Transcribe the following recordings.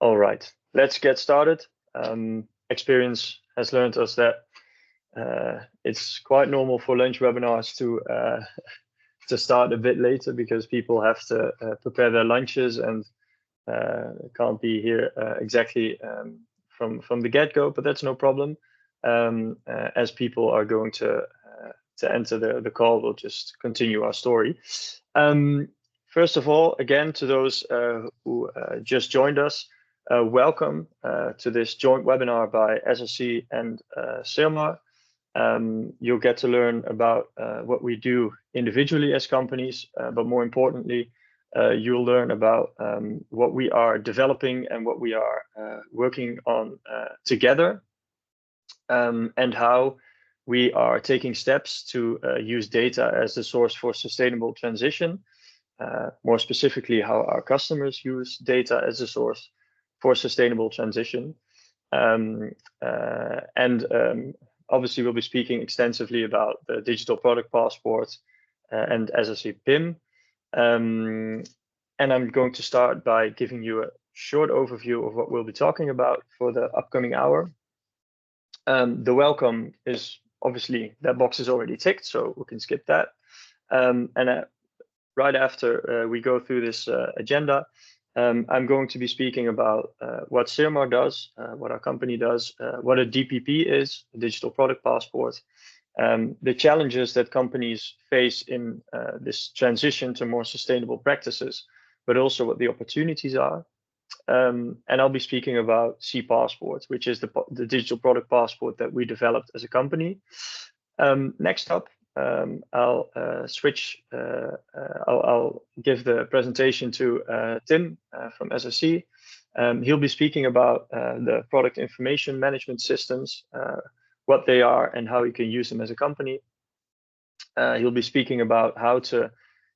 All right, let's get started. Experience has learned us that it's quite normal for lunch webinars to start a bit later because people have to prepare their lunches and can't be here exactly from the get-go, but that's no problem. As people are going to enter the call, we'll just continue our story. First of all, again, to those who just joined us, welcome to this joint webinar by SRC and SIRMA. You'll get to learn about what we do individually as companies, but more importantly, you'll learn about what we are developing and what we are working on together, and how we are taking steps to use data as the source for sustainable transition. More specifically, how our customers use data as a source for sustainable transition. Obviously, we'll be speaking extensively about the digital product passport and SRC PIM. And I'm going to start by giving you a short overview of what we'll be talking about for the upcoming hour. The welcome is obviously, that box is already ticked, so we can skip that. Right after we go through this agenda, I'm going to be speaking about what SIRMA does, what our company does, what a DPP is, a digital product passport, the challenges that companies face in this transition to more sustainable practices, but also what the opportunities are. And I'll be speaking about C-Passport, which is the digital product passport that we developed as a company. Next up, I'll give the presentation to Tim from SRC. He'll be speaking about the product information management systems, what they are and how you can use them as a company. He'll be speaking about how to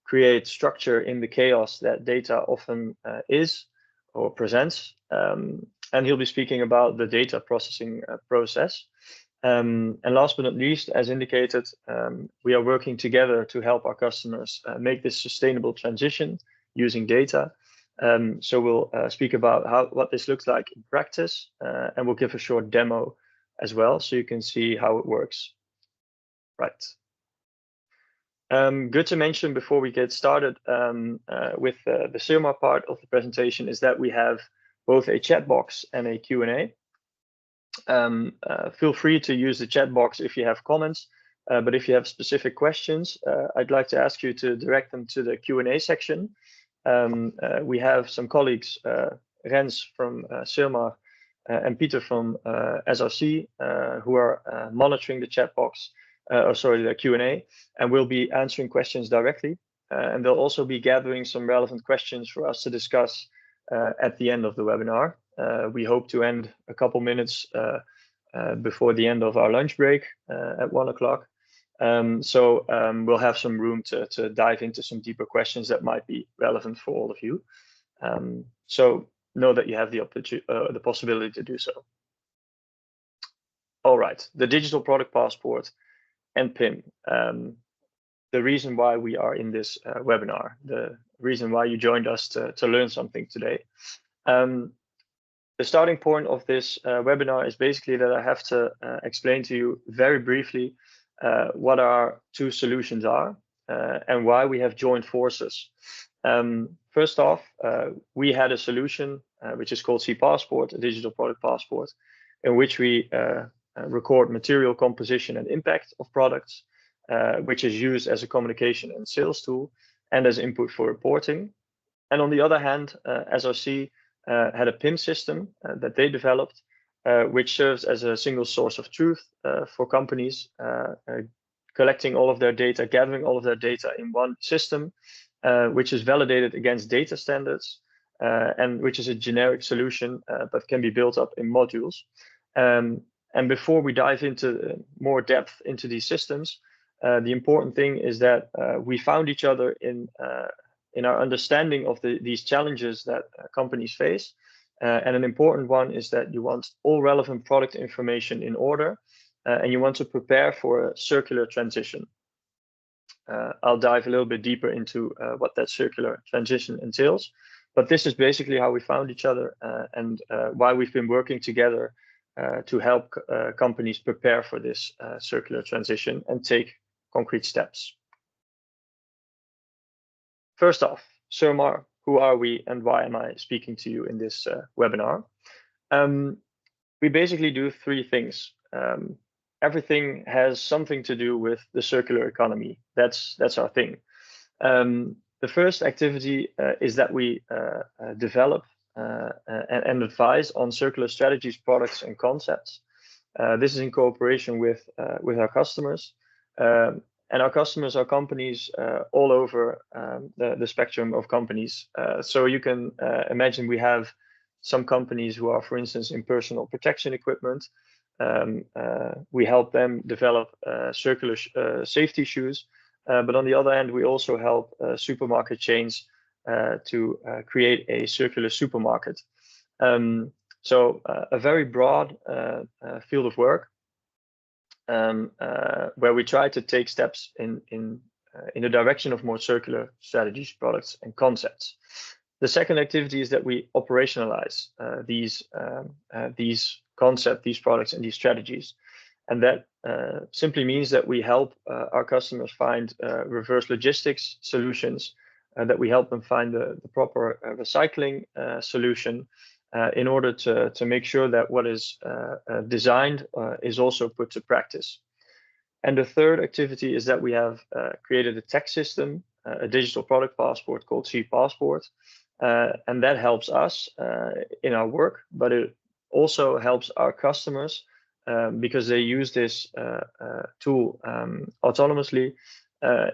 create structure in the chaos that data often is or presents. And he'll be speaking about the data processing process. And last but not least, as indicated, we are working together to help our customers make this sustainable transition using data. So we'll speak about what this looks like in practice, and we'll give a short demo as well, so you can see how it works. Right. Good to mention before we get started with the SIRMA part of the presentation is that we have both a chat box and a Q&A. Feel free to use the chat box if you have comments, but if you have specific questions, I'd like to ask you to direct them to the Q&A section. We have some colleagues, Rens from SIRMA and Peter from SRC, who are monitoring the chat box, the Q&A, and we'll be answering questions directly. And they'll also be gathering some relevant questions for us to discuss at the end of the webinar. We hope to end a couple minutes before the end of our lunch break at 1 o'clock. So we'll have some room to dive into some deeper questions that might be relevant for all of you. So know that you have the possibility to do so. All right, the digital product passport and PIM. The reason why we are in this webinar, the reason why you joined us to learn something today. The starting point of this webinar is basically that I have to explain to you very briefly what our two solutions are and why we have joined forces. First off, we had a solution which is called C-Passport, a digital product passport, in which we record material composition and impact of products, which is used as a communication and sales tool and as input for reporting. And on the other hand, SRC had a PIM system that they developed, which serves as a single source of truth for companies, collecting all of their data, gathering all of their data in one system, which is validated against data standards, and which is a generic solution, but can be built up in modules. And before we dive into more depth into these systems, the important thing is that we found each other in our understanding of these challenges that companies face. And an important one is that you want all relevant product information in order, and you want to prepare for a circular transition. I'll dive a little bit deeper into what that circular transition entails. But this is basically how we found each other and why we've been working together to help companies prepare for this circular transition and take concrete steps. First off, Surmar, who are we and why am I speaking to you in this webinar? We basically do three things. Everything has something to do with the circular economy. That's our thing. The first activity is that we develop and advise on circular strategies, products, and concepts. This is in cooperation with our customers. And our customers are companies all over the spectrum of companies. So you can imagine we have some companies who are, for instance, in personal protection equipment. We help them develop circular safety shoes. But on the other hand, we also help supermarket chains to create a circular supermarket. So a very broad field of work where we try to take steps in the direction of more circular strategies, products, and concepts. The second activity is that we operationalize these concepts, these products, and these strategies. And that simply means that we help our customers find reverse logistics solutions, that we help them find the proper recycling solution in order to make sure that what is designed is also put to practice. And the third activity is that we have created a tech system, a digital product passport called SRC Passport. And that helps us in our work, but it also helps our customers because they use this tool autonomously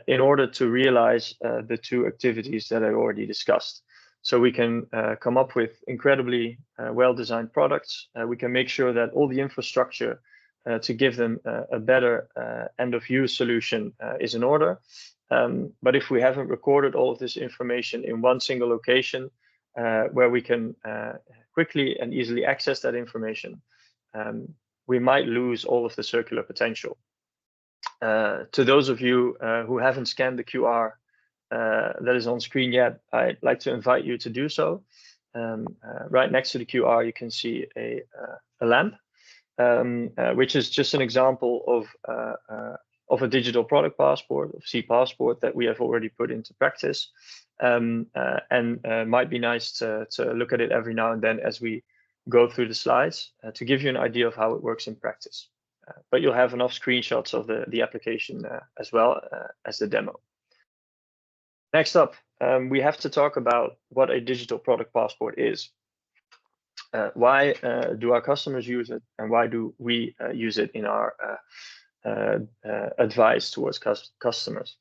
in order to realize the two activities that I already discussed. So we can come up with incredibly well-designed products. We can make sure that all the infrastructure to give them a better end-of-use solution is in order. But if we haven't recorded all of this information in one single location where we can quickly and easily access that information, we might lose all of the circular potential. To those of you who haven't scanned the QR that is on screen yet, I'd like to invite you to do so. Right next to the QR, you can see a lamp, which is just an example of a digital product passport, of SRC Passport, that we have already put into practice. And might be nice to look at it every now and then as we go through the slides to give you an idea of how it works in practice. But you'll have enough screenshots of the application as well as the demo. Next up, we have to talk about what a digital product passport is. Why do our customers use it, and why do we use it in our advice towards customers?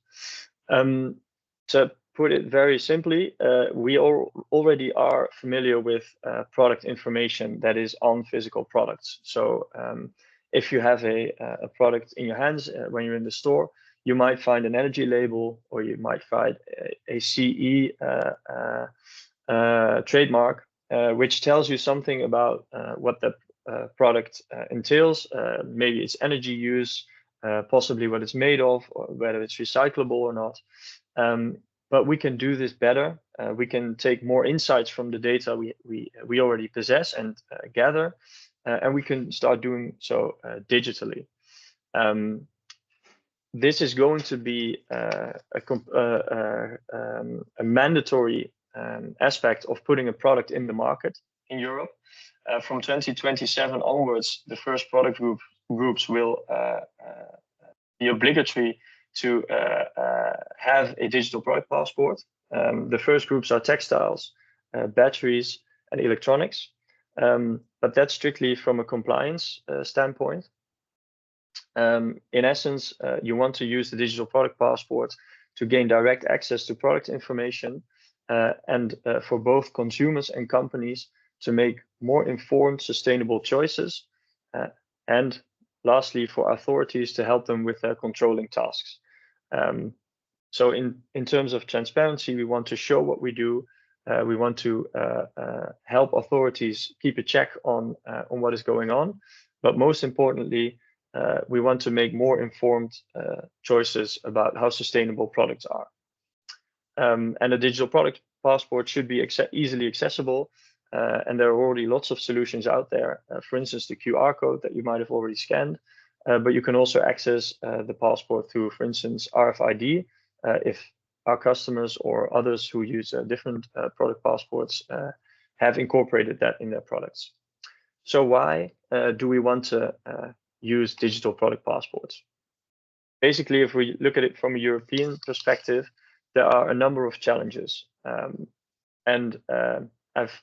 To put it very simply, we already are familiar with product information that is on physical products. So if you have a product in your hands when you're in the store, you might find an energy label, or you might find a CE trademark, which tells you something about what the product entails. Maybe it's energy use, possibly what it's made of, or whether it's recyclable or not. But we can do this better. We can take more insights from the data we already possess and gather, and we can start doing so digitally. This is going to be a mandatory aspect of putting a product in the market in Europe. From 2027 onwards, the first product groups will be obligatory to have a digital product passport. The first groups are textiles, batteries, and electronics. But that's strictly from a compliance standpoint. In essence, you want to use the digital product passport to gain direct access to product information and for both consumers and companies to make more informed, sustainable choices. And lastly, for authorities to help them with their controlling tasks. So in terms of transparency, we want to show what we do. We want to help authorities keep a check on what is going on. But most importantly, we want to make more informed choices about how sustainable products are. And a digital product passport should be easily accessible, and there are already lots of solutions out there. For instance, the QR code that you might have already scanned, but you can also access the passport through, for instance, RFID, if our customers or others who use different product passports have incorporated that in their products. So why do we want to use digital product passports? Basically, if we look at it from a European perspective, there are a number of challenges. And I've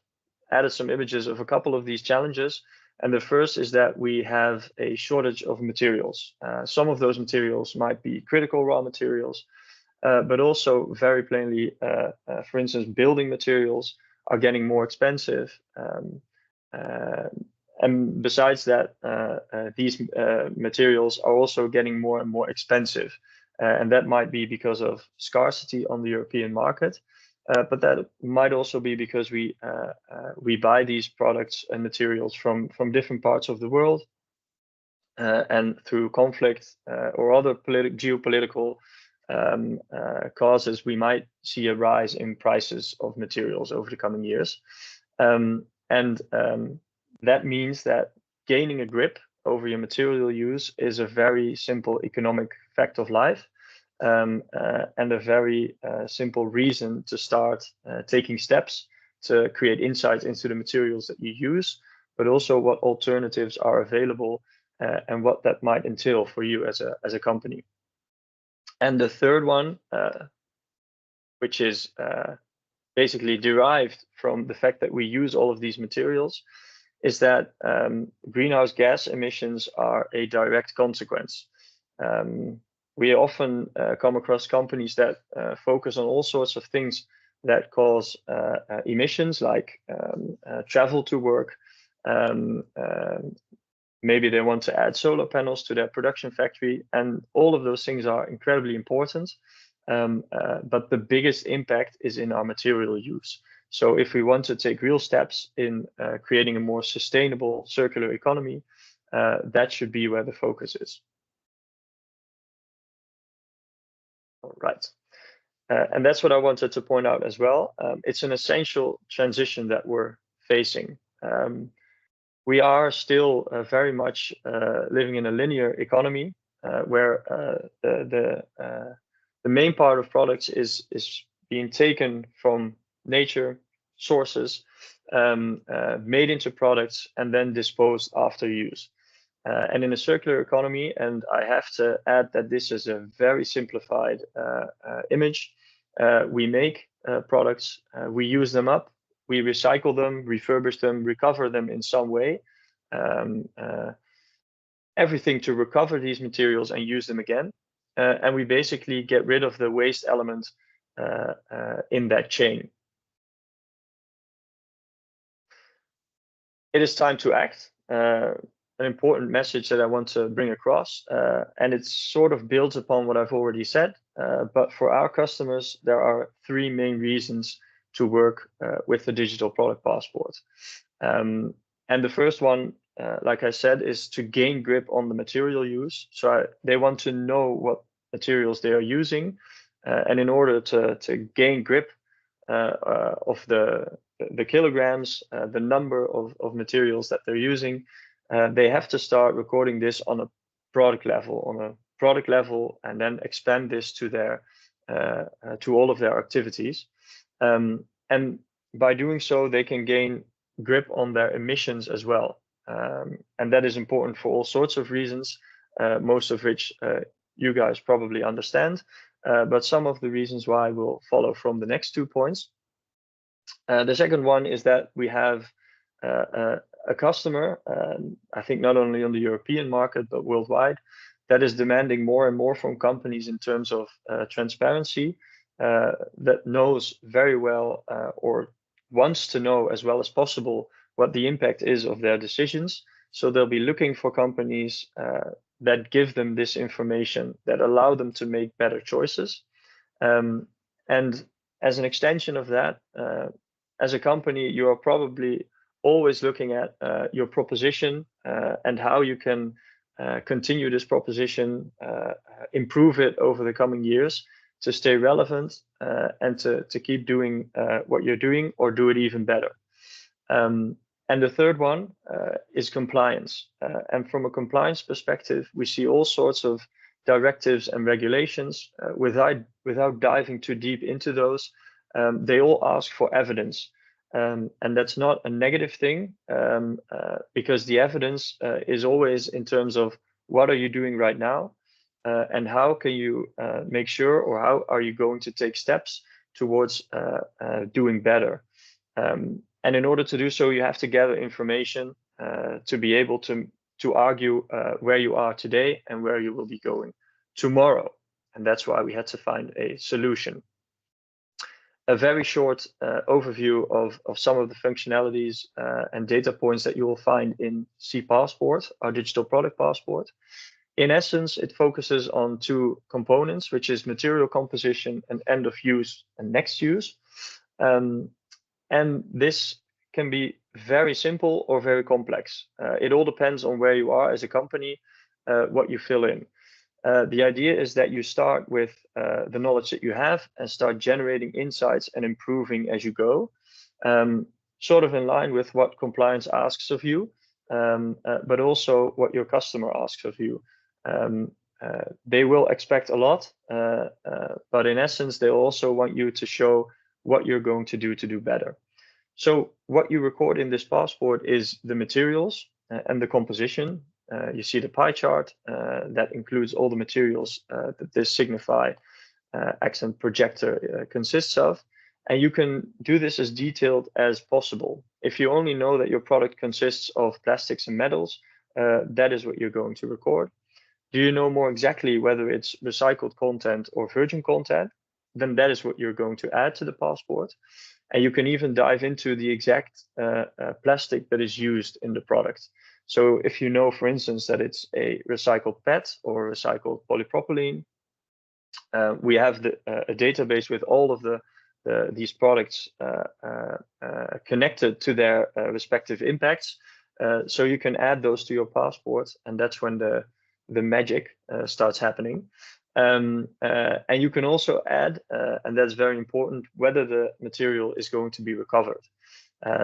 added some images of a couple of these challenges. And the first is that we have a shortage of materials. Some of those materials might be critical raw materials, but also very plainly, for instance, building materials are getting more expensive. And besides that, these materials are also getting more and more expensive. And that might be because of scarcity on the European market. But that might also be because we buy these products and materials from different parts of the world. And through conflict or other geopolitical causes, we might see a rise in prices of materials over the coming years. That means that gaining a grip over your material use is a very simple economic fact of life, and a very simple reason to start taking steps to create insights into the materials that you use, but also what alternatives are available and what that might entail for you as a company. And the third one, which is basically derived from the fact that we use all of these materials, is that greenhouse gas emissions are a direct consequence. We often come across companies that focus on all sorts of things that cause emissions, like travel to work. Maybe they want to add solar panels to their production factory, and all of those things are incredibly important. But the biggest impact is in our material use. So if we want to take real steps in creating a more sustainable circular economy, that should be where the focus is. All right. And that's what I wanted to point out as well. It's an essential transition that we're facing. We are still very much living in a linear economy where the main part of products is being taken from nature sources, made into products, and then disposed after use. And in a circular economy, and I have to add that this is a very simplified image, we make products, we use them up, we recycle them, refurbish them, recover them in some way, everything to recover these materials and use them again. And we basically get rid of the waste element in that chain. It is time to act. An important message that I want to bring across, and it sort of builds upon what I've already said, but for our customers, there are three main reasons to work with the digital product passport. And the first one, like I said, is to gain grip on the material use. So they want to know what materials they are using, and in order to gain grip of the kilograms, the number of materials that they're using, they have to start recording this on a product level, and then expand this to their to all of their activities. And by doing so, they can gain grip on their emissions as well. And that is important for all sorts of reasons, most of which you guys probably understand. But some of the reasons why will follow from the next 2 points. The second one is that we have a customer, I think not only on the European market, but worldwide, that is demanding more and more from companies in terms of transparency, that knows very well or wants to know as well as possible what the impact is of their decisions. So they'll be looking for companies that give them this information, that allow them to make better choices. And as an extension of that, as a company, you are probably always looking at your proposition and how you can continue this proposition, improve it over the coming years. to stay relevant, and to keep doing what you're doing or do it even better. And the third one is compliance. And from a compliance perspective, we see all sorts of directives and regulations. Without diving too deep into those, they all ask for evidence. And that's not a negative thing, because the evidence is always in terms of what are you doing right now, and how can you make sure, or how are you going to take steps towards doing better. And in order to do so, you have to gather information to be able to argue where you are today and where you will be going tomorrow. And that's why we had to find a solution. A very short overview of some of the functionalities and data points that you will find in cPassport, our digital product passport. In essence, it focuses on two components, which is material composition and end of use and next use. And this can be very simple or very complex. It all depends on where you are as a company, what you fill in. The idea is that you start with the knowledge that you have and start generating insights and improving as you go, sort of in line with what compliance asks of you, but also what your customer asks of you. They will expect a lot, but in essence, they also want you to show what you're going to do better. So what you record in this passport is the materials and the composition. You see the pie chart that includes all the materials that this Signify accent projector consists of. And you can do this as detailed as possible. If you only know that your product consists of plastics and metals, that is what you're going to record. Do you know more exactly whether it's recycled content or virgin content? Then that is what you're going to add to the passport. And you can even dive into the exact plastic that is used in the product. So if you know, for instance, that it's a recycled PET or recycled polypropylene, we have a database with all of these products connected to their respective impacts. So you can add those to your passport, and that's when the magic starts happening. And you can also add, and that's very important, whether the material is going to be recovered.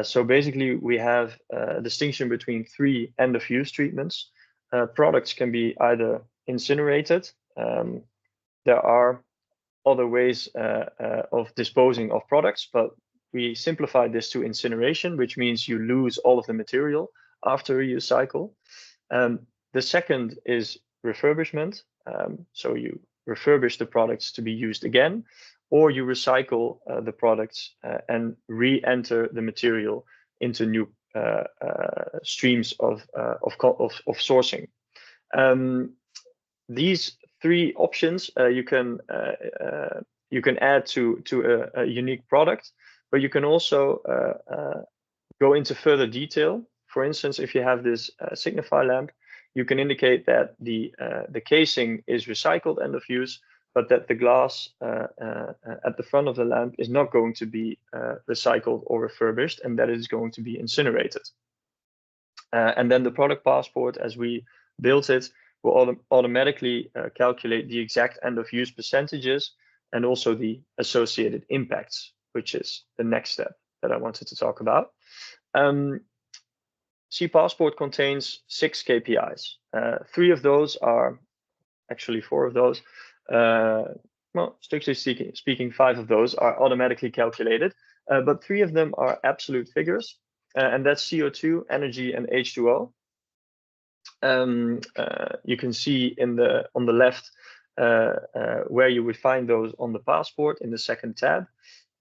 So basically, we have a distinction between three end-of-use treatments. Products can be either incinerated. There are other ways of disposing of products, but we simplified this to incineration, which means you lose all of the material after a use cycle. The second is refurbishment. So you refurbish the products to be used again, or you recycle the products and re-enter the material into new streams of sourcing. These three options you can add to a unique product, but you can also go into further detail. For instance, if you have this Signify lamp, you can indicate that the casing is recycled end of use, but that the glass at the front of the lamp is not going to be recycled or refurbished, and that it is going to be incinerated. And then the product passport, as we built it, will automatically calculate the exact end of use percentages and also the associated impacts, which is the next step that I wanted to talk about. cPassport contains 6 KPIs. 3 of those are, actually 4 of those, well, strictly speaking, 5 of those are automatically calculated, but 3 of them are absolute figures, and that's CO2, energy, and H2O. You can see on the left where you would find those on the passport in the second tab.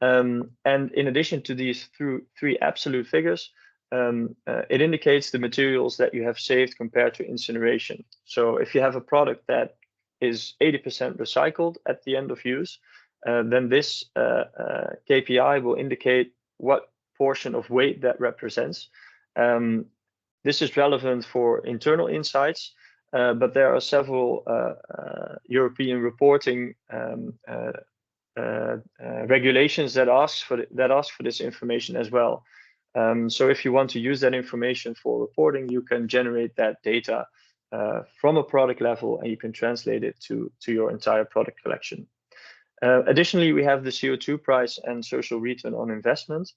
And in addition to these 3 absolute figures, it indicates the materials that you have saved compared to incineration. So if you have a product that is 80% recycled at the end of use, then this KPI will indicate what portion of weight that represents. This is relevant for internal insights, but there are several European reporting regulations that ask for this information as well. So if you want to use that information for reporting, you can generate that data from a product level, and you can translate it to your entire product collection. Additionally, we have the CO2 price and social return on investment.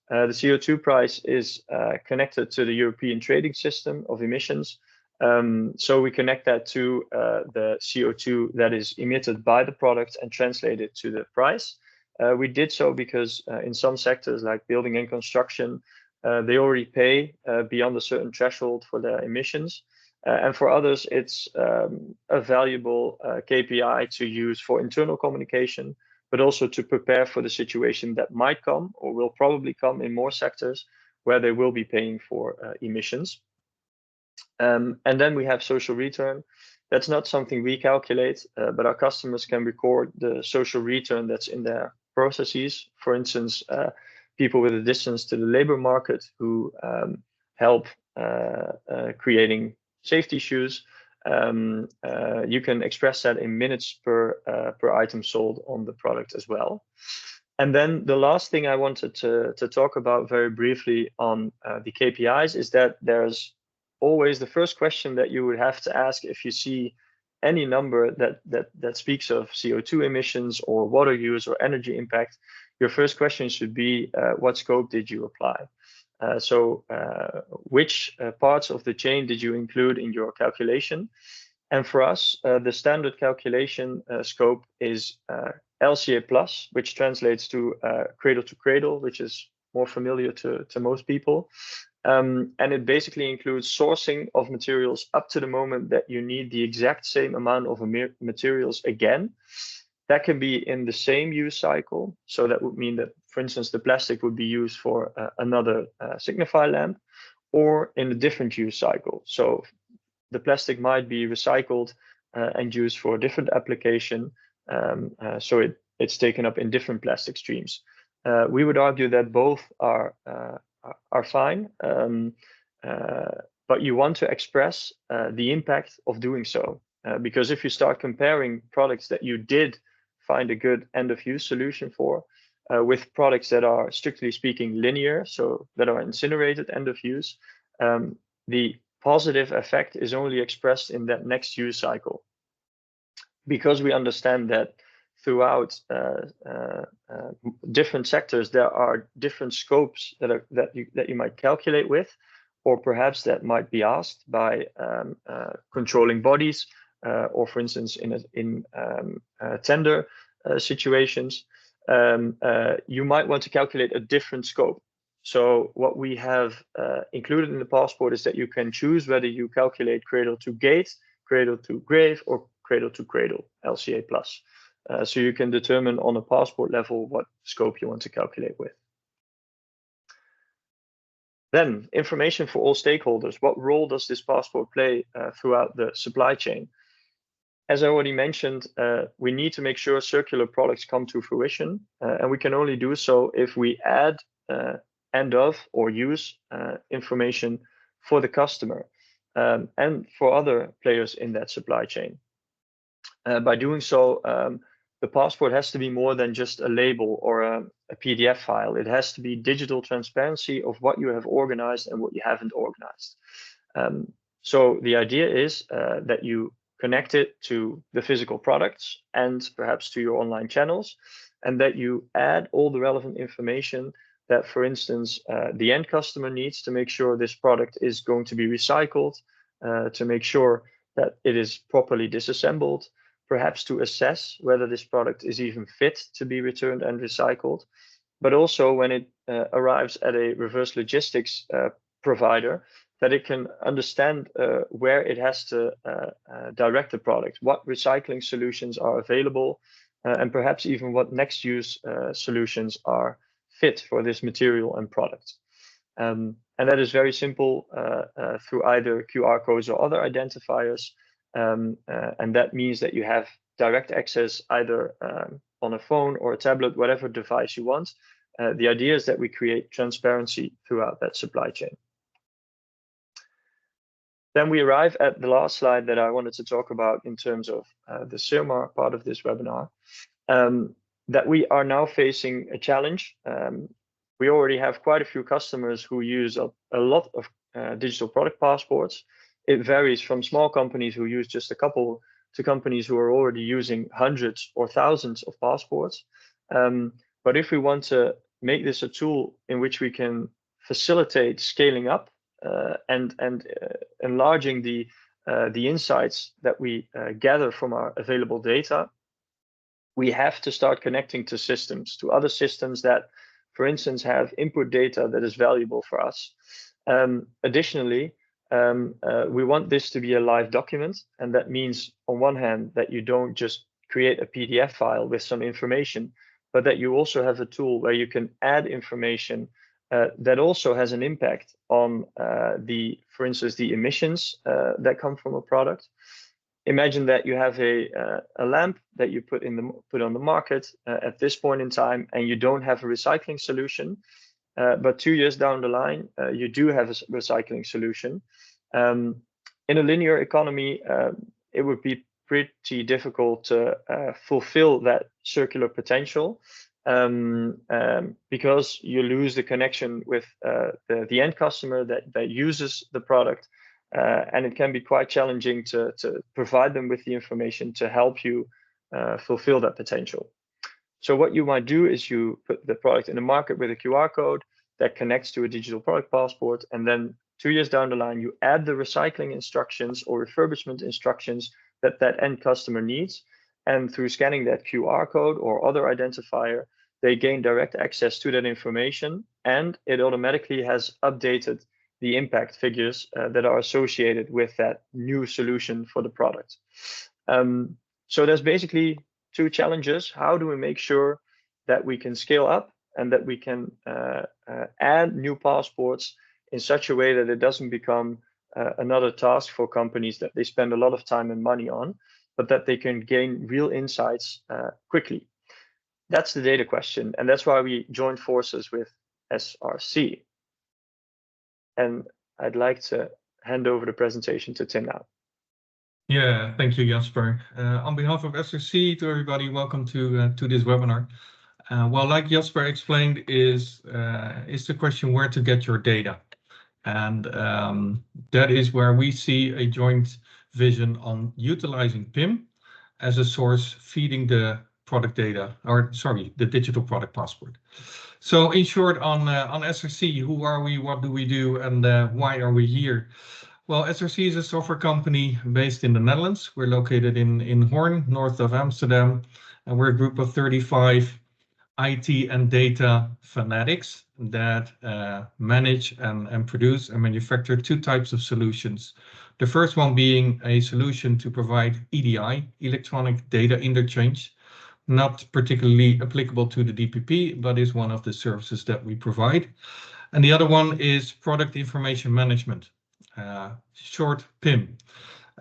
The CO2 price is connected to the European trading system of emissions. So we connect that to the CO2 that is emitted by the product and translate it to the price. We did so because in some sectors like building and construction, they already pay beyond a certain threshold for their emissions. And for others, it's a valuable KPI to use for internal communication, but also to prepare for the situation that might come or will probably come in more sectors where they will be paying for emissions. And then we have social return. That's not something we calculate, but our customers can record the social return that's in their processes. For instance, people with a distance to the labor market who help creating safety shoes. You can express that in minutes per item sold on the product as well. And then the last thing I wanted to talk about very briefly on the KPIs is that there's always the first question that you would have to ask if you see any number that speaks of CO2 emissions or water use or energy impact. Your first question should be, what scope did you apply? So which parts of the chain did you include in your calculation? And for us, the standard calculation scope is LCA plus, which translates to cradle to cradle, which is more familiar to most people. And it basically includes sourcing of materials up to the moment that you need the exact same amount of materials again. That can be in the same use cycle. So that would mean that, for instance, the plastic would be used for another Signify lamp, or in a different use cycle. So the plastic might be recycled and used for a different application. So it's taken up in different plastic streams. We would argue that both are fine, but you want to express the impact of doing so. Because if you start comparing products that you did find a good end-of-use solution for with products that are, strictly speaking, linear, so that are incinerated end-of-use, the positive effect is only expressed in that next use cycle. Because we understand that throughout different sectors, there are different scopes that you might calculate with, or perhaps that might be asked by controlling bodies, or for instance, in tender situations, you might want to calculate a different scope. So what we have included in the passport is that you can choose whether you calculate cradle to gate, cradle to grave, or cradle to cradle, LCA plus. So you can determine on a passport level what scope you want to calculate with. Then, information for all stakeholders. What role does this passport play throughout the supply chain? As I already mentioned, we need to make sure circular products come to fruition, and we can only do so if we add end of or use information for the customer and for other players in that supply chain. By doing so, the passport has to be more than just a label or a PDF file. It has to be digital transparency of what you have organized and what you haven't organized. So the idea is that you connect it to the physical products and perhaps to your online channels, and that you add all the relevant information that, for instance, the end customer needs to make sure this product is going to be recycled, to make sure that it is properly disassembled, perhaps to assess whether this product is even fit to be returned and recycled, but also when it arrives at a reverse logistics provider, that it can understand where it has to direct the product, what recycling solutions are available, and perhaps even what next use solutions are fit for this material and product. And that is very simple through either QR codes or other identifiers. And that means that you have direct access either on a phone or a tablet, whatever device you want. The idea is that we create transparency throughout that supply chain. Then we arrive at the last slide that I wanted to talk about in terms of the SIRMA part of this webinar, that we are now facing a challenge. We already have quite a few customers who use a lot of digital product passports. It varies from small companies who use just a couple to companies who are already using hundreds or thousands of passports. But if we want to make this a tool in which we can facilitate scaling up and enlarging the insights that we gather from our available data, we have to start connecting to systems, to other systems that, for instance, have input data that is valuable for us. Additionally, we want this to be a live document, and that means, on one hand, that you don't just create a PDF file with some information, but that you also have a tool where you can add information that also has an impact on for instance, the emissions that come from a product. Imagine that you have a lamp that you put on the market at this point in time, and you don't have a recycling solution. But 2 years down the line, you do have a recycling solution. In a linear economy, it would be pretty difficult to fulfill that circular potential because you lose the connection with the end customer that uses the product. And it can be quite challenging to provide them with the information to help you fulfill that potential. So what you might do is you put the product in the market with a QR code that connects to a digital product passport, and then 2 years down the line, you add the recycling instructions or refurbishment instructions that end customer needs. And through scanning that QR code or other identifier, they gain direct access to that information, and it automatically has updated the impact figures that are associated with that new solution for the product. So there's basically two challenges. How do we make sure that we can scale up and that we can add new passports in such a way that it doesn't become another task for companies that they spend a lot of time and money on, but that they can gain real insights quickly? That's the data question, and that's why we joined forces with SRC. And I'd like to hand over the presentation to Tim now. Yeah, thank you, Jasper. On behalf of SRC, to everybody, welcome to this webinar. Well, like Jasper explained, is the question where to get your data, and that is where we see a joint vision on utilizing PIM as a source feeding the product data, or sorry, the digital product passport. So in short, on SRC, who are we, what do we do, and why are we here? Well, SRC is a software company based in the Netherlands. We're located in Hoorn, north of Amsterdam, and we're a group of 35 IT and data fanatics that manage and produce and manufacture two types of solutions. The first one being a solution to provide EDI, electronic data interchange, not particularly applicable to the DPP, but is one of the services that we provide. And the other one is product information management, short PIM.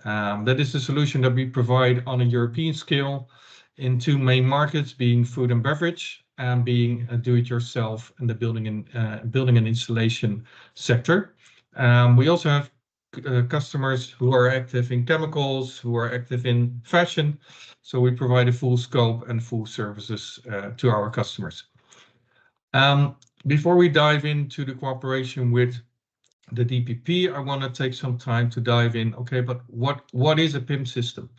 That is the solution that we provide on a European scale in two main markets, being food and beverage and being a do-it-yourself in the building and installation sector. We also have customers who are active in chemicals, who are active in fashion. So we provide a full scope and full services to our customers. Before we dive into the cooperation with the DPP, I want to take some time to dive in. Okay, but what is a PIM system?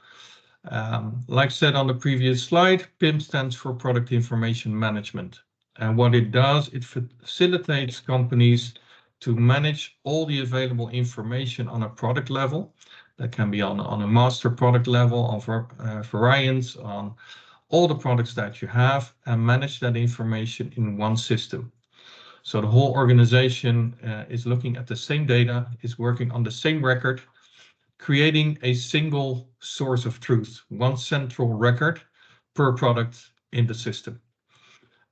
Like said on the previous slide, PIM stands for Product Information Management. And what it does, it facilitates companies to manage all the available information on a product level. That can be on a master product level, on variants, on all the products that you have, and manage that information in one system. So the whole organization is looking at the same data, is working on the same record, creating a single source of truth, one central record per product in the system.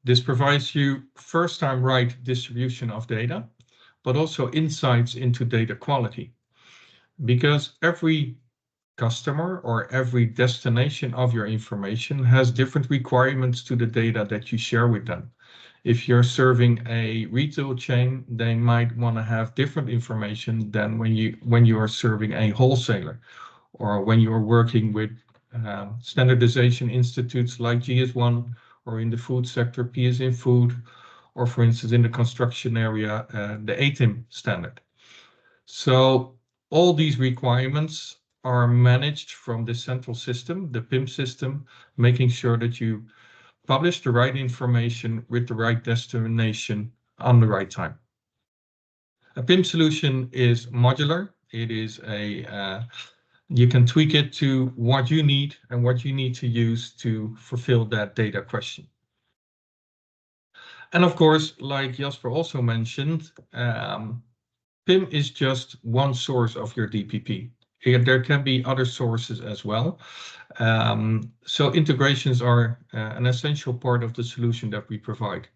This provides you first-time right distribution of data, but also insights into data quality. Because every customer or every destination of your information has different requirements to the data that you share with them. If you're serving a retail chain, they might want to have different information than when you are serving a wholesaler, or when you are working with standardization institutes like GS1, or in the food sector, PSN Food, or for instance, in the construction area, the ATIM standard. So all these requirements are managed from the central system, the PIM system, making sure that you publish the right information with the right destination on the right time. A PIM solution is modular. It is you can tweak it to what you need and what you need to use to fulfill that data question. And of course, like Jasper also mentioned, PIM is just one source of your DPP. There can be other sources as well. So integrations are an essential part of the solution that we provide.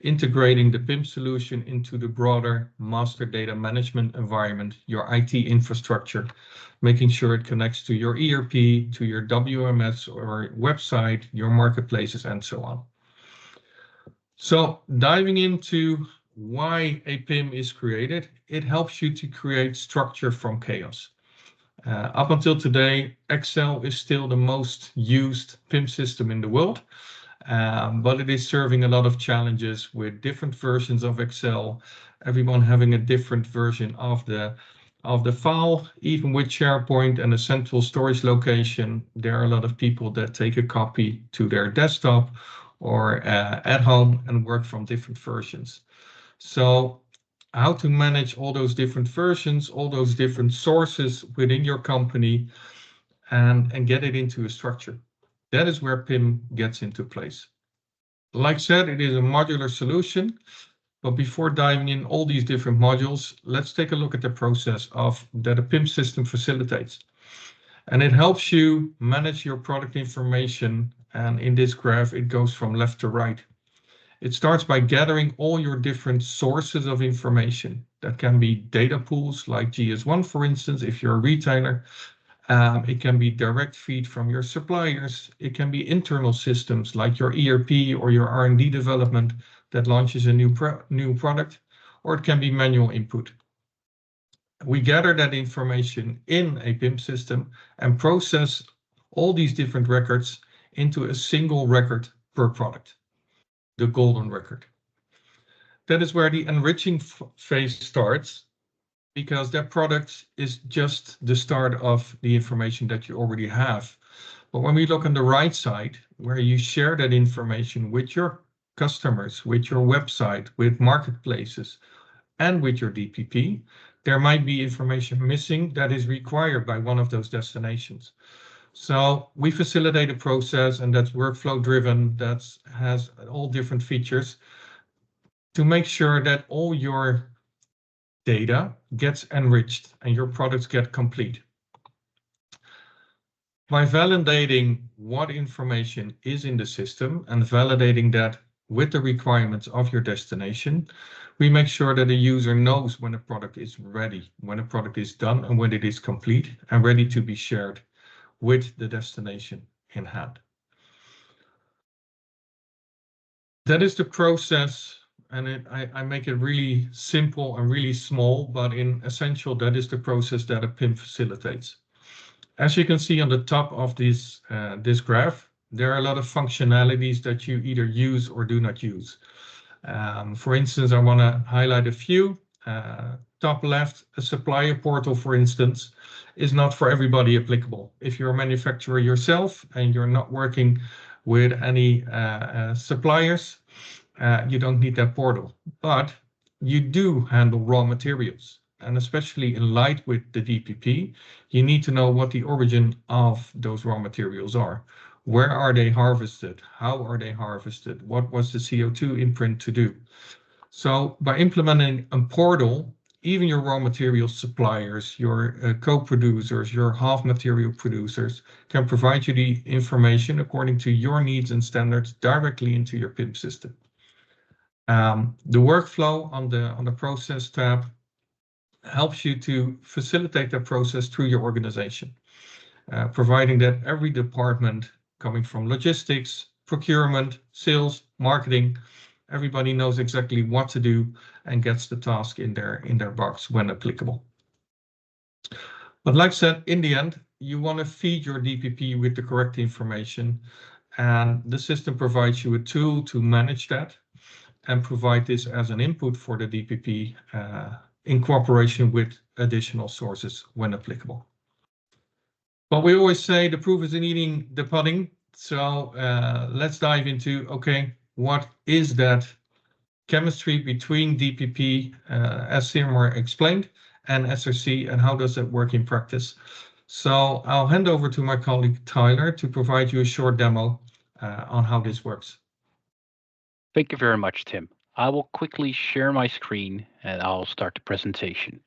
Integrating the PIM solution into the broader master data management environment, your IT infrastructure, making sure it connects to your ERP, to your WMS or website, your marketplaces, and so on. So diving into why a PIM is created, it helps you to create structure from chaos. Up until today, Excel is still the most used PIM system in the world, but it is serving a lot of challenges with different versions of Excel, everyone having a different version of the file. Even with SharePoint and a central storage location, there are a lot of people that take a copy to their desktop or at home and work from different versions. So how to manage all those different versions, all those different sources within your company and get it into a structure. That is where PIM gets into place. Like I said, it is a modular solution, but before diving in all these different modules, let's take a look at the process that a PIM system facilitates. And it helps you manage your product information. And in this graph, it goes from left to right. It starts by gathering all your different sources of information. That can be data pools like GS1, for instance, if you're a retailer. It can be direct feed from your suppliers. It can be internal systems like your ERP or your R&D development that launches a new product, or it can be manual input. We gather that information in a PIM system and process all these different records into a single record per product, the golden record. That is where the enriching phase starts, because that product is just the start of the information that you already have. But when we look on the right side, where you share that information with your customers, with your website, with marketplaces, and with your DPP, there might be information missing that is required by one of those destinations. So we facilitate a process, and that's workflow driven, that has all different features to make sure that all your data gets enriched and your products get complete. By validating what information is in the system and validating that with the requirements of your destination, we make sure that the user knows when a product is ready, when a product is done, and when it is complete and ready to be shared with the destination in hand. That is the process, and I make it really simple and really small, but in essential, that is the process that a PIM facilitates. As you can see on the top of this graph, there are a lot of functionalities that you either use or do not use. For instance, I want to highlight a few. Top left, a supplier portal, for instance, is not for everybody applicable. If you're a manufacturer yourself and you're not working with any suppliers, you don't need that portal. But you do handle raw materials. And especially in light with the DPP, you need to know what the origin of those raw materials are. Where are they harvested? How are they harvested? What was the CO2 imprint to do? So by implementing a portal, even your raw material suppliers, your co-producers, your half material producers can provide you the information according to your needs and standards directly into your PIM system. The workflow on the process tab helps you to facilitate that process through your organization, providing that every department coming from logistics, procurement, sales, marketing, everybody knows exactly what to do and gets the task in their box when applicable. But like I said, in the end, you want to feed your DPP with the correct information, and the system provides you a tool to manage that and provide this as an input for the DPP in cooperation with additional sources when applicable. But we always say the proof is in eating the pudding. So let's dive into, okay, what is that chemistry between DPP, as Seymour explained, and SRC, and how does that work in practice? So I'll hand over to my colleague Tyler to provide you a short demo on how this works. Thank you very much, Tim. I will quickly share my screen and I'll start the presentation.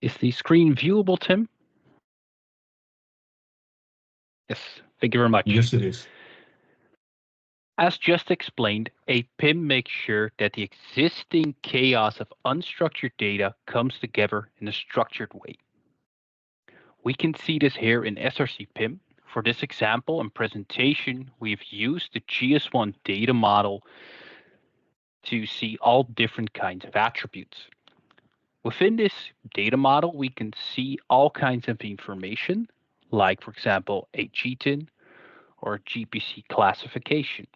Is the screen viewable, Tim? Yes, thank you very much. Yes, it is. As just explained, a PIM makes sure that the existing chaos of unstructured data comes together in a structured way. We can see this here in SRC PIM. For this example and presentation, we've used the GS1 data model to see all different kinds of attributes. Within this data model, we can see all kinds of information, like, for example, a GTIN or GPC classification.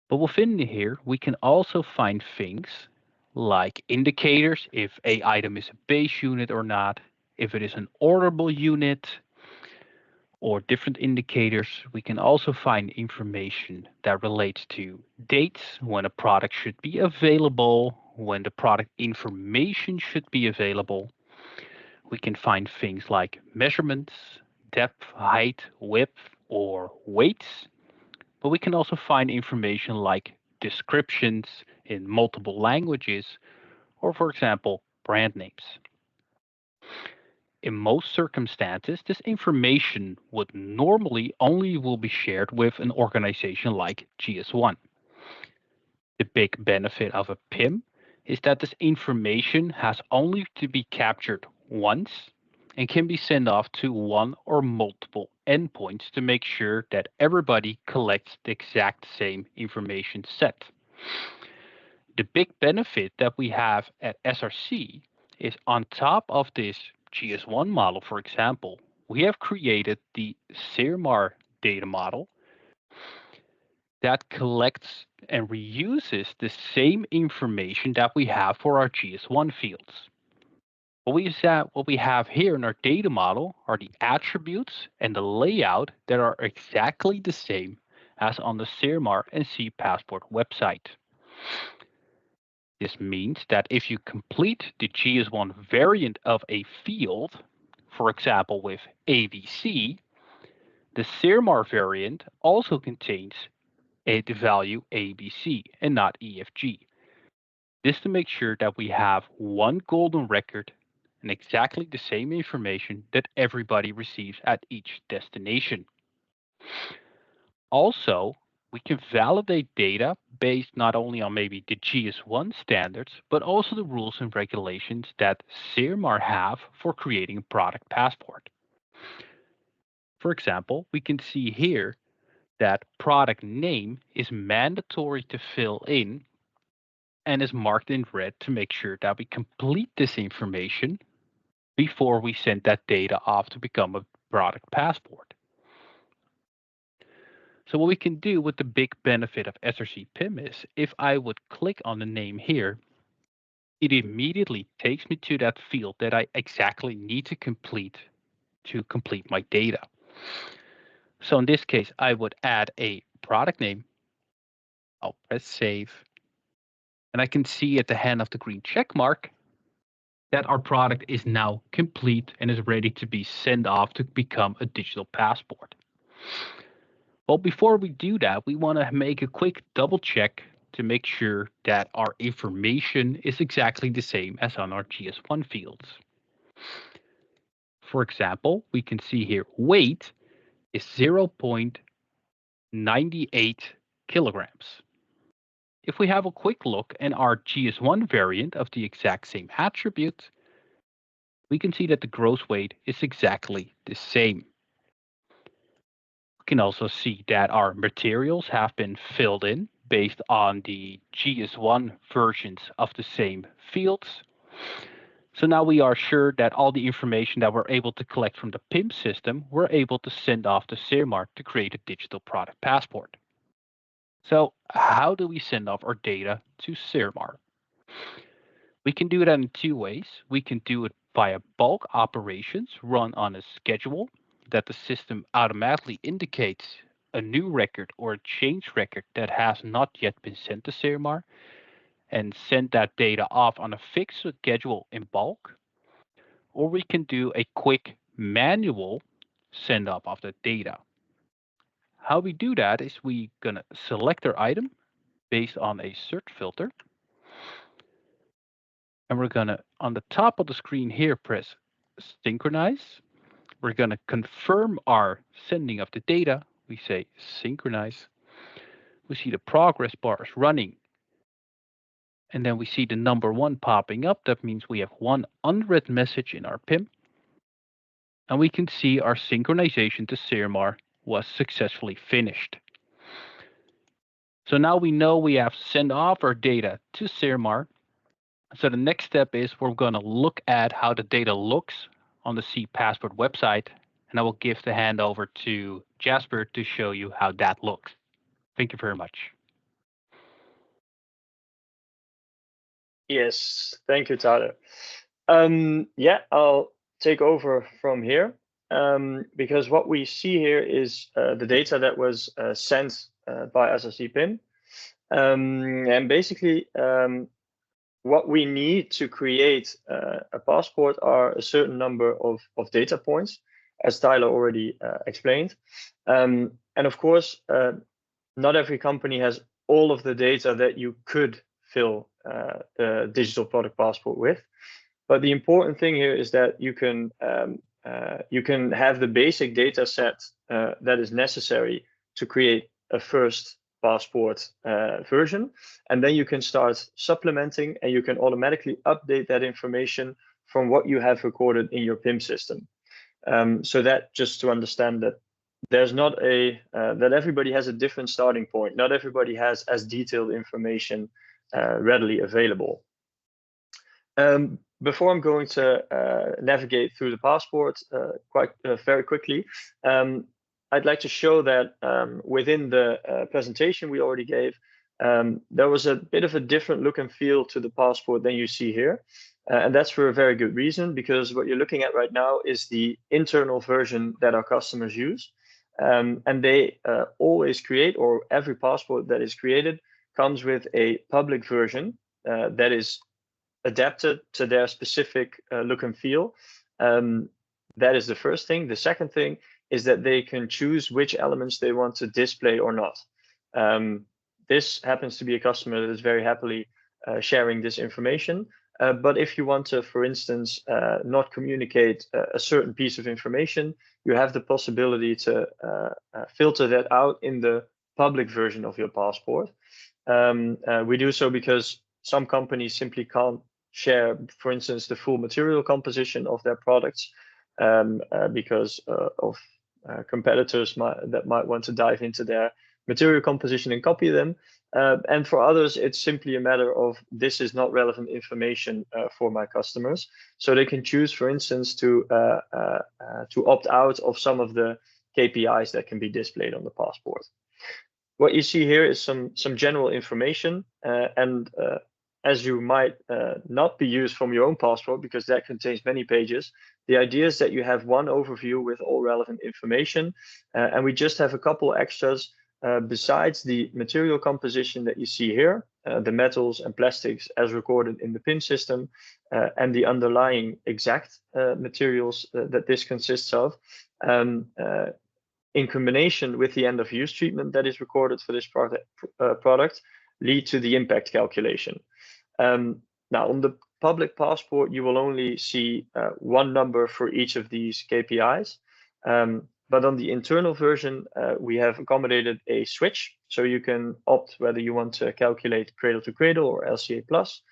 But within here, we can also find things like indicators, if a item is a base unit or not, if it is an orderable unit, or different indicators. We can also find information that relates to dates, when a product should be available, when the product information should be available. We can find things like measurements, depth, height, width, or weights. But we can also find information like descriptions in multiple languages, or for example, brand names. In most circumstances, this information would normally only will be shared with an organization like GS1. The big benefit of a PIM is that this information has only to be captured once and can be sent off to one or multiple endpoints to make sure that everybody collects the exact same information set. The big benefit that we have at SRC is on top of this GS1 model, for example, we have created the SIRMAR data model that collects and reuses the same information that we have for our GS1 fields. What we have here in our data model are the attributes and the layout that are exactly the same as on the SIRMAR and cPassport website. This means that if you complete the GS1 variant of a field, for example with ABC, the SIRMAR variant also contains the value ABC and not EFG. This to make sure that we have one golden record and exactly the same information that everybody receives at each destination. Also, we can validate data based not only on maybe the GS1 standards, but also the rules and regulations that SIRMAR have for creating a product passport. For example, we can see here that product name is mandatory to fill in and is marked in red to make sure that we complete this information before we send that data off to become a product passport. So what we can do with the big benefit of SRC PIM is, if I would click on the name here, it immediately takes me to that field that I exactly need to complete my data. So in this case, I would add a product name. I'll press save. And I can see at the hand of the green check mark that our product is now complete and is ready to be sent off to become a digital passport. Well, before we do that, we want to make a quick double check to make sure that our information is exactly the same as on our GS1 fields. For example, we can see here weight is 0.98 kilograms. If we have a quick look in our GS1 variant of the exact same attribute, we can see that the gross weight is exactly the same. We can also see that our materials have been filled in based on the GS1 versions of the same fields. So now we are sure that all the information that we're able to collect from the PIM system, we're able to send off to SIRMAR to create a digital product passport. So how do we send off our data to SIRMAR? We can do that in two ways. We can do it via bulk operations run on a schedule that the system automatically indicates a new record or a change record that has not yet been sent to CIRMAR and send that data off on a fixed schedule in bulk. Or we can do a quick manual send off of the data. How we do that is we gonna select our item based on a search filter. And we're gonna, on the top of the screen here, press synchronize. We're gonna confirm our sending of the data. We say synchronize. We see the progress bars running. And then we see the number 1 popping up. That means we have one unread message in our PIM. And we can see our synchronization to CIRMAR was successfully finished. So now we know we have sent off our data to CIRMAR. So the next step is we're going to look at how the data looks on the cPassport website. And I will give the hand over to Jasper to show you how that looks. Thank you very much. Yes, thank you, Tyler. Yeah, I'll take over from here because what we see here is the data that was sent by SRC PIM. And basically, what we need to create a passport are a certain number of data points, as Tyler already explained. And of course, not every company has all of the data that you could fill the digital product passport with. But the important thing here is that you can have the basic data set that is necessary to create a first passport version, and then you can start supplementing, and you can automatically update that information from what you have recorded in your PIM system. So that just to understand that there's not a that everybody has a different starting point. Not everybody has as detailed information readily available. Before I'm going to navigate through the passport very quickly, I'd like to show that within the presentation we already gave, there was a bit of a different look and feel to the passport than you see here. And that's for a very good reason, because what you're looking at right now is the internal version that our customers use. And they always create, or every passport that is created comes with a public version that is adapted to their specific look and feel. That is the first thing. The second thing is that they can choose which elements they want to display or not. This happens to be a customer that is very happily sharing this information. But if you want to, for instance, not communicate a certain piece of information, you have the possibility to filter that out in the public version of your passport. We do so because some companies simply can't share, for instance, the full material composition of their products because of competitors that might want to dive into their material composition and copy them. And for others, it's simply a matter of this is not relevant information for my customers. So they can choose, for instance, to opt out of some of the KPIs that can be displayed on the passport. What you see here is some general information, and as you might not be used from your own passport because that contains many pages, the idea is that you have one overview with all relevant information, and we just have a couple extras besides the material composition that you see here, the metals and plastics as recorded in the PIM system, and the underlying exact materials that this consists of. In combination with the end of use treatment that is recorded for this product, lead to the impact calculation. Now, on the public passport, you will only see one number for each of these KPIs. But on the internal version, we have accommodated a switch. So you can opt whether you want to calculate cradle to cradle or LCA plus,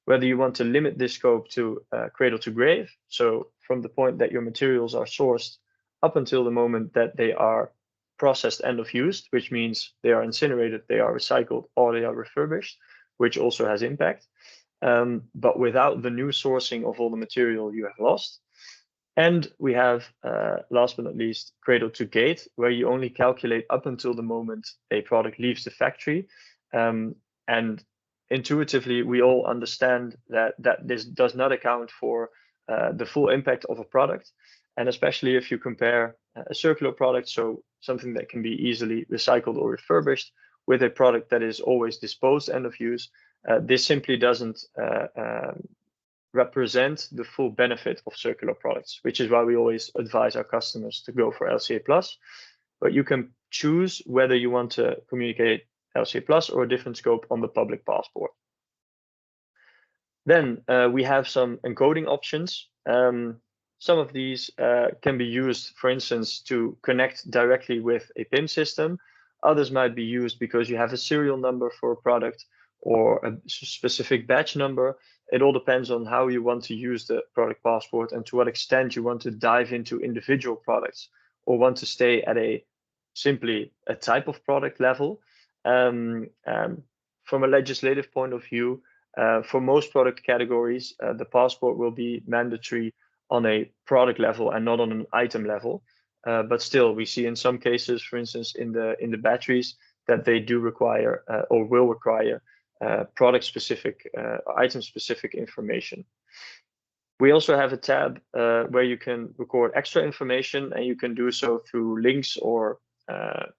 whether you want to limit this scope to cradle to grave. So from the point that your materials are sourced up until the moment that they are processed end of use, which means they are incinerated, they are recycled, or they are refurbished, which also has impact. But without the new sourcing of all the material you have lost. And we have, last but not least, cradle to gate, where you only calculate up until the moment a product leaves the factory. And intuitively, we all understand that this does not account for the full impact of a product. And especially if you compare a circular product, so something that can be easily recycled or refurbished, with a product that is always disposed end of use, this simply doesn't represent the full benefit of circular products, which is why we always advise our customers to go for LCA+. But you can choose whether you want to communicate LCA+ or a different scope on the public passport. Then we have some encoding options. Some of these can be used, for instance, to connect directly with a PIM system. Others might be used because you have a serial number for a product or a specific batch number. It all depends on how you want to use the product passport and to what extent you want to dive into individual products or want to stay at simply a type of product level. From a legislative point of view, for most product categories, the passport will be mandatory on a product level and not on an item level. But still, we see in some cases, for instance, in the batteries, that they do require or will require product-specific, item-specific information. We also have a tab where you can record extra information, and you can do so through links or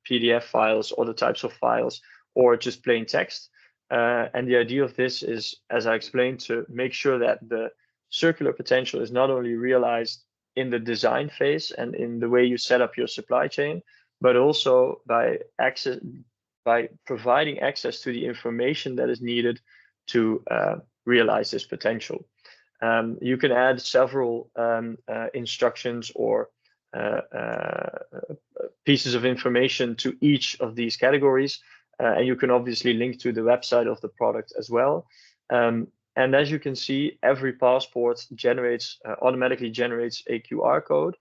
PDF files, other types of files, or just plain text. And the idea of this is, as I explained, to make sure that the circular potential is not only realized in the design phase and in the way you set up your supply chain, but also by providing access to the information that is needed to realize this potential. You can add several instructions or pieces of information to each of these categories, and you can obviously link to the website of the product as well. And as you can see, every passport automatically generates a QR code.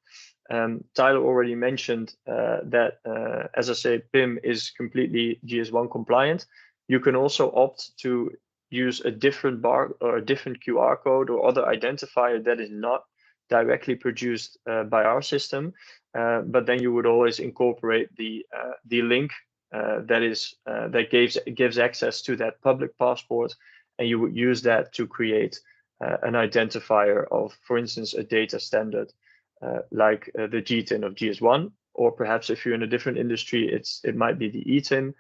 Tyler already mentioned that, as I say, PIM is completely GS1 compliant. You can also opt to use a different bar or a different QR code or other identifier that is not directly produced by our system, but then you would always incorporate the link that gives access to that public passport, and you would use that to create an identifier of, for instance, a data standard like the GTIN of GS1, or perhaps if you're in a different industry, it might be the ETIN.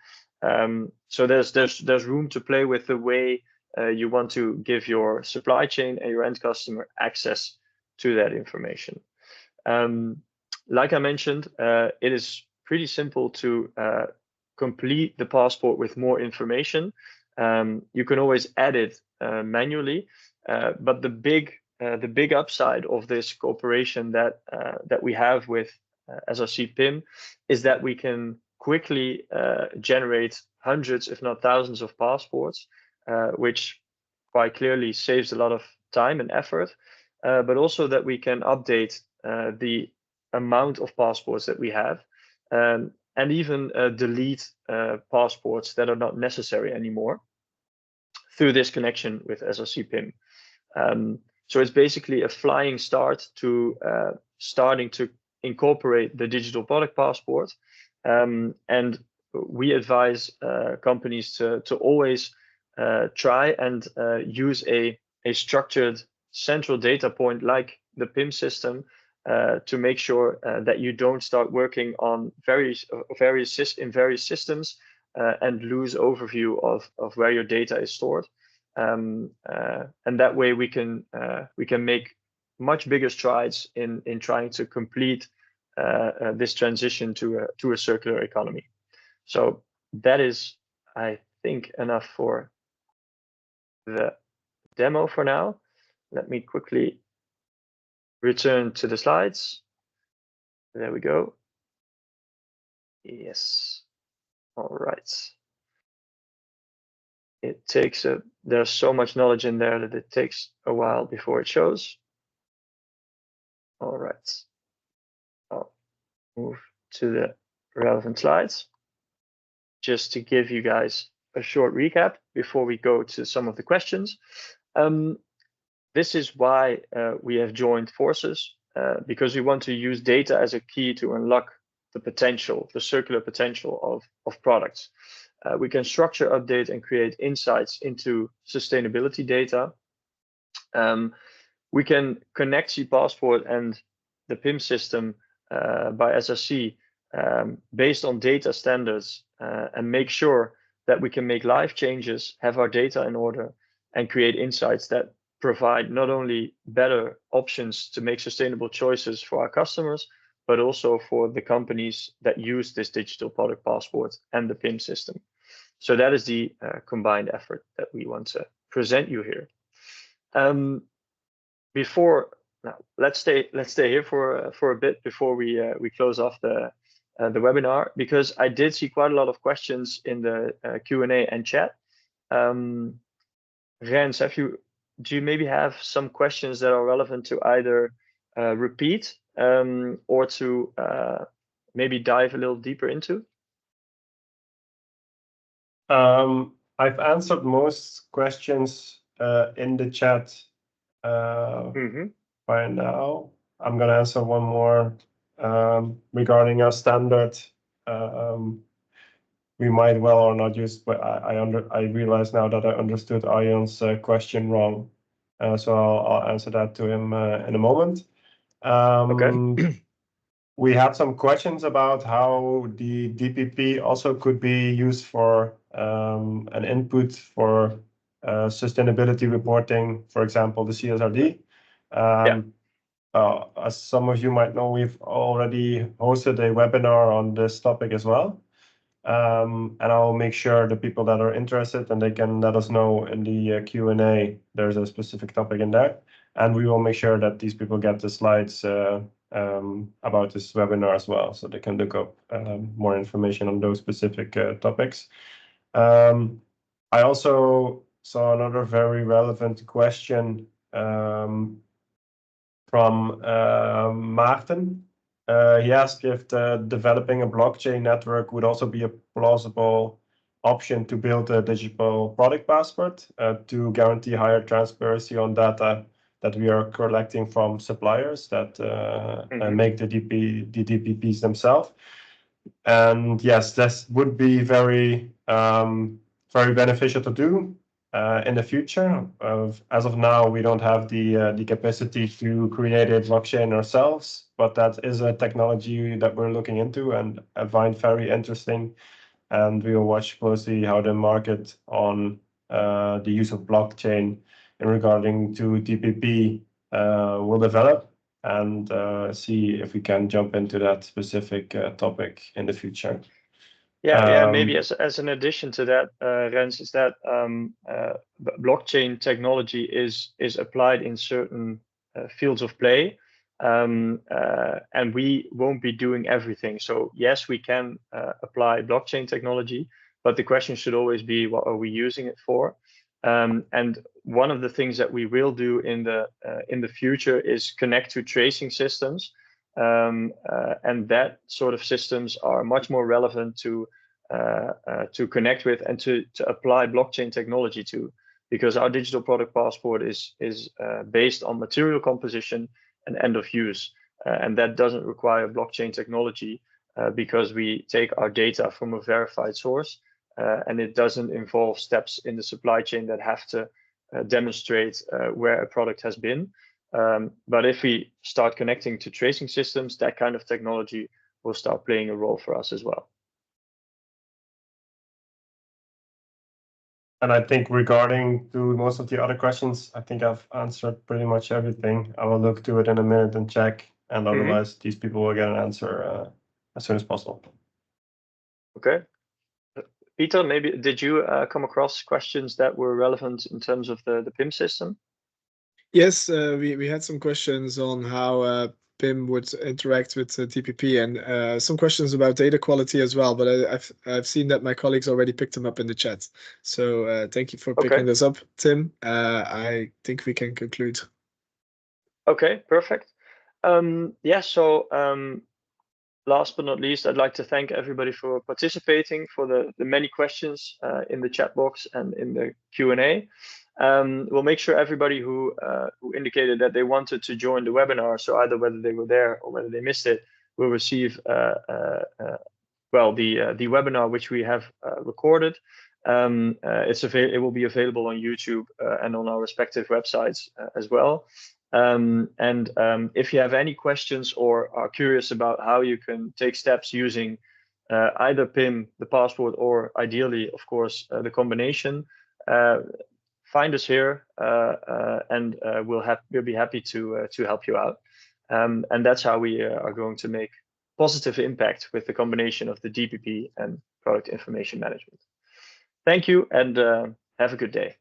So there's room to play with the way you want to give your supply chain and your end customer access to that information. Like I mentioned, it is pretty simple to complete the passport with more information. You can always add it manually, but the big upside of this cooperation that we have with SRC PIM is that we can quickly generate hundreds, if not thousands, of passports, which quite clearly saves a lot of time and effort, but also that we can update the amount of passports that we have, and even delete passports that are not necessary anymore through this connection with SRC PIM. So it's basically a flying start to starting to incorporate the digital product passport. And we advise companies to always try and use a structured central data point like the PIM system to make sure that you don't start working on various systems and lose overview of where your data is stored. And that way we can make much bigger strides in trying to complete this transition to a circular economy. So that is, I think, enough for the demo for now. Let me quickly return to the slides. There we go. Yes. All right. It takes there's so much knowledge in there that it takes a while before it shows. All right. I'll move to the relevant slides just to give you guys a short recap before we go to some of the questions. This is why we have joined forces, because we want to use data as a key to unlock the potential, the circular potential of products. We can structure, update, and create insights into sustainability data. We can connect cPassport and the PIM system by SRC based on data standards and make sure that we can make live changes, have our data in order, and create insights that provide not only better options to make sustainable choices for our customers, but also for the companies that use this digital product passport and the PIM system. So that is the combined effort that we want to present you here. Let's stay here for a bit before we close off the webinar, because I did see quite a lot of questions in the Q&A and chat. Rens, do you maybe have some questions that are relevant to either repeat or to maybe dive a little deeper into? I've answered most questions in the chat by now. I'm going to answer one more regarding our standard. We might well or not use, but I realize now that I understood Arjan's question wrong. So I'll answer that to him in a moment. Okay. We had some questions about how the DPP also could be used for an input for sustainability reporting, for example, the CSRD. As some of you might know, we've already hosted a webinar on this topic as well. And I'll make sure the people that are interested, and they can let us know in the Q&A, there's a specific topic in there. And we will make sure that these people get the slides about this webinar as well, so they can look up more information on those specific topics. I also saw another very relevant question from Maarten. He asked if developing a blockchain network would also be a plausible option to build a digital product passport to guarantee higher transparency on data that we are collecting from suppliers that make the DPPs themselves. And yes, this would be very beneficial to do in the future. As of now, we don't have the capacity to create a blockchain ourselves, but that is a technology that we're looking into and I find very interesting. And we will watch closely how the market on the use of blockchain in regarding to DPP will develop, and see if we can jump into that specific topic in the future. Yeah, maybe as an addition to that, Rens, is that blockchain technology is applied in certain fields of play, and we won't be doing everything. So yes, we can apply blockchain technology, but the question should always be, what are we using it for? And one of the things that we will do in the future is connect to tracing systems, and that sort of systems are much more relevant to connect with and to apply blockchain technology to, because our digital product passport is based on material composition and end of use, and that doesn't require blockchain technology because we take our data from a verified source. And it doesn't involve steps in the supply chain that have to demonstrate where a product has been. But if we start connecting to tracing systems, that kind of technology will start playing a role for us as well. And I think regarding to most of the other questions, I think I've answered pretty much everything. I will look to it in a minute and check, and otherwise these people will get an answer as soon as possible. Okay. Peter, maybe did you come across questions that were relevant in terms of the PIM system? Yes, we had some questions on how PIM would interact with DPP, and some questions about data quality as well. But I've seen that my colleagues already picked them up in the chat. So thank you for picking this up, Tim. I think we can conclude. Okay, perfect. Last but not least, I'd like to thank everybody for participating, for the many questions in the chat box and in the Q&A. We'll make sure everybody who indicated that they wanted to join the webinar, so either whether they were there or whether they missed it, will receive the webinar which we have recorded. It will be available on YouTube and on our respective websites as well. If you have any questions or are curious about how you can take steps using either PIM, the passport, or ideally, of course, the combination, find us here, and we'll be happy to help you out. And that's how we are going to make positive impact with the combination of the DPP and product information management. Thank you, and have a good day.